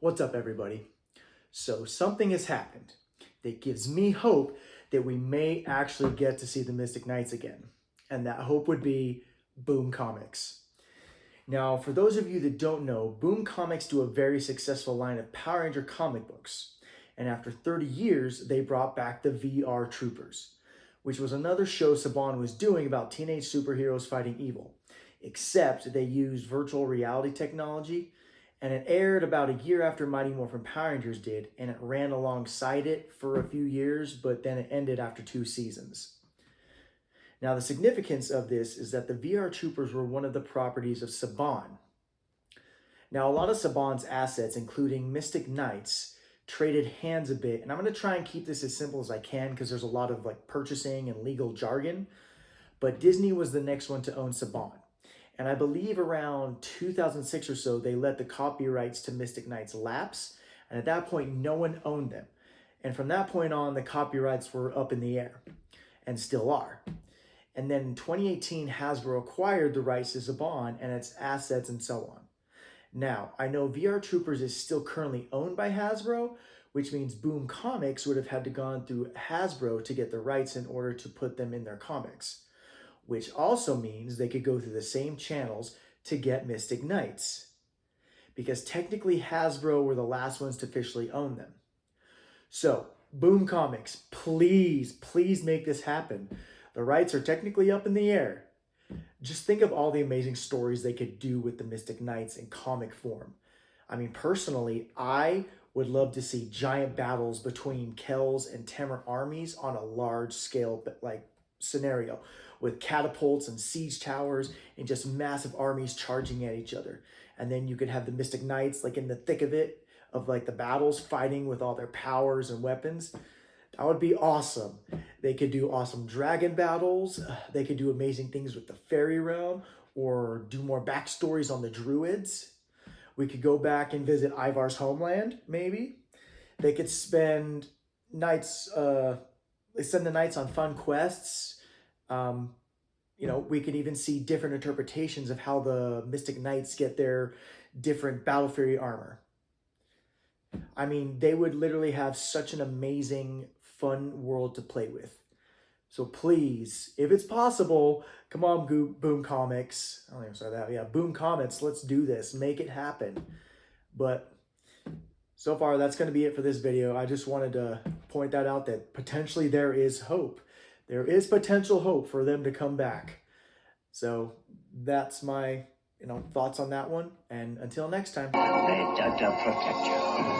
What's up, everybody? So something has happened that gives me hope that we may actually get to see the Mystic Knights again. And that hope would be Boom Comics. Now, for those of you that don't know, Boom Comics do a very successful line of Power Ranger comic books. And after 30 years, they brought back the VR Troopers, which was another show Saban was doing about teenage superheroes fighting evil. Except they used virtual reality technology, and it aired about a year after Mighty Morphin Power Rangers did, and it ran alongside it for a few years, but then it ended after 2 seasons. Now, the significance of this is that the VR Troopers were one of the properties of Saban. Now, a lot of Saban's assets, including Mystic Knights, traded hands a bit, and I'm going to try and keep this as simple as I can because there's a lot of purchasing and legal jargon, but Disney was the next one to own Saban. And I believe around 2006 or so, they let the copyrights to Mystic Knights lapse. And at that point, no one owned them. And from that point on, the copyrights were up in the air and still are. And then in 2018, Hasbro acquired the rights to Saban and its assets and so on. Now, I know VR Troopers is still currently owned by Hasbro, which means Boom Comics would have had to gone through Hasbro to get the rights in order to put them in their comics. Which also means they could go through the same channels to get Mystic Knights. Because technically Hasbro were the last ones to officially own them. So, Boom Comics, please make this happen. The rights are technically up in the air. Just think of all the amazing stories they could do with the Mystic Knights in comic form. I mean, personally, I would love to see giant battles between Kel's and Temur armies on a large scale scenario, with catapults and siege towers and just massive armies charging at each other. And then you could have the Mystic Knights in the thick of it, of the battles, fighting with all their powers and weapons. That would be awesome. They could do awesome dragon battles. They could do amazing things with the fairy realm, or do more backstories on the druids. We could go back and visit Ivar's homeland, maybe. They could spend nights, they send the knights on fun quests. We could even see different interpretations of how the Mystic Knights get their different Battle Fury armor. I mean, they would literally have such an amazing, fun world to play with. So please, if it's possible, come on, Boom Comics. I don't even say that. Yeah, Boom Comics, let's do this. Make it happen. But so far, that's going to be it for this video. I just wanted to point that out, that potentially there is hope. There is potential hope for them to come back. So that's my thoughts on that one. And until next time. May Dada protect you.